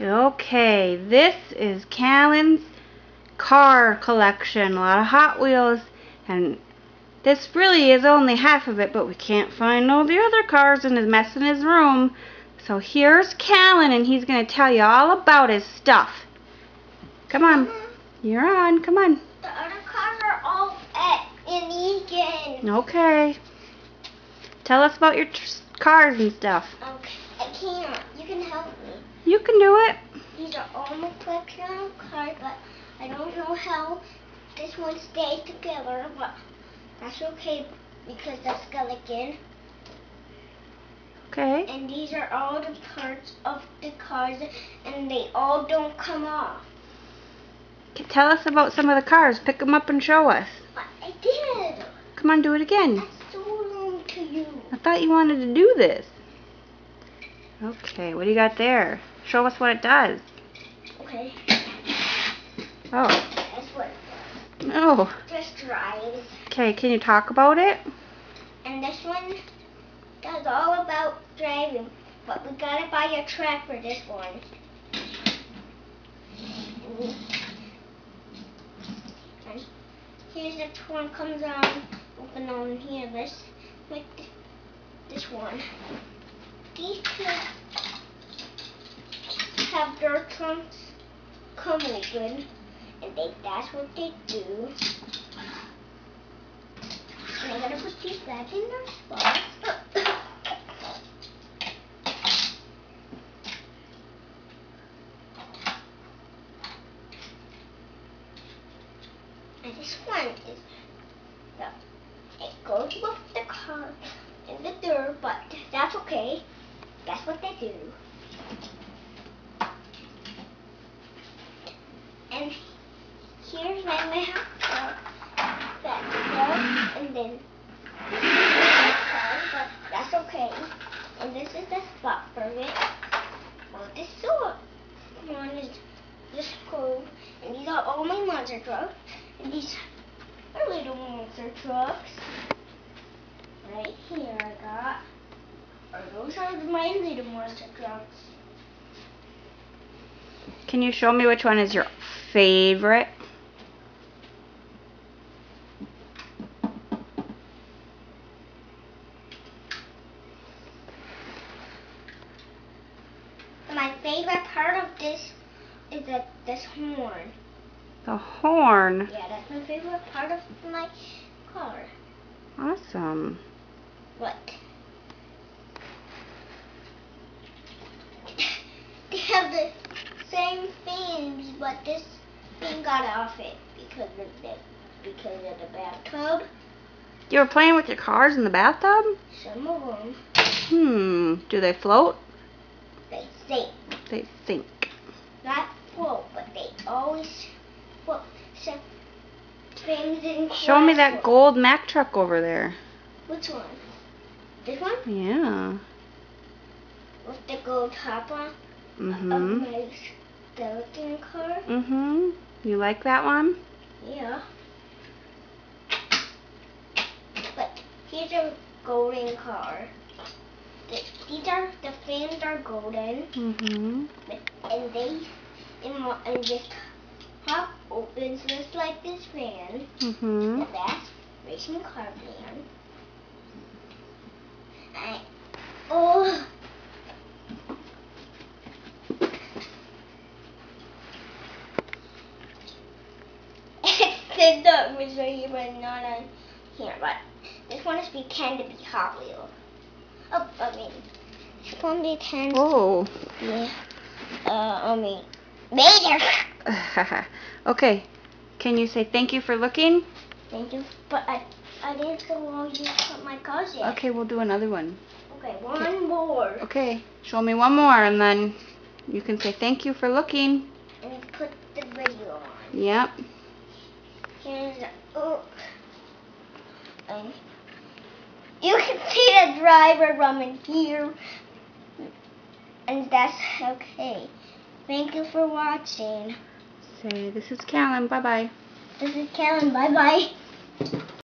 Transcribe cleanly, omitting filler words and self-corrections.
Okay, this is Callan's car collection. A lot of Hot Wheels, and this really is only half of it, but we can't find all the other cars and his mess in his room. So here's Callan, and he's going to tell you all about his stuff. Come on. You're on. Come on. The other cars are all in Egan. Okay. Tell us about your cars and stuff. Okay, I can't. You can help me. You can do it. These are all my collection of cars, but I don't know how this one stays together, but that's okay because that's skeleton. Okay. And these are all the parts of the cars, and they all don't come off. Tell us about some of the cars. Pick them up and show us. But I did. Come on, do it again. That's so long to you. I thought you wanted to do this. Okay, what do you got there? Show us what it does. Okay. Oh. That's what Oh. just drives. Okay, can you talk about it? And this one does all about driving, but we gotta buy a track for this one. And here's the one comes on, open on here. Let's make this one. These two have their trunks come open, and that's what they do. And I'm gonna put these back in their spots. And this one is it goes with the car in the door, but that's okay. That's what they do. And here's my map. And then but that's okay. And this is the spot for it. Well, this one is the screw, and these are all my monster trucks, and these are little monster trucks. Right here I got. Or those are my little monster trucks. Can you show me which one is your favorite? My favorite part of this is this horn. The horn. Yeah, that's my favorite part of my car. Awesome. What? They have the same fins, but this thing got off it because of the bathtub. You were playing with your cars in the bathtub? Some of them. Do they float? They sink. They sink. Not float, but they always float. So things in Show me that gold Mack truck over there. Which one? This one? Yeah. With the gold top on? Of my skeleton car? You like that one? Yeah. But here's a golden car. The fans are golden. And this top opens just like this fan. And that's racing car fan. Oh. The dog was right here, but not on here. But this one is pretend to be Hot Wheels. Oh, I mean, this one pretends. Oh. Yeah. I mean, later. Okay. Can you say thank you for looking? Thank you, but I didn't go all you put my cars in. Okay, we'll do another one. Okay, one more. Okay, show me one more, and then you can say thank you for looking. And put the video on. Yep. Here's and you can see the driver running here, and that's okay. Thank you for watching. Say this is Callan. Bye bye. This is Callan. Bye bye.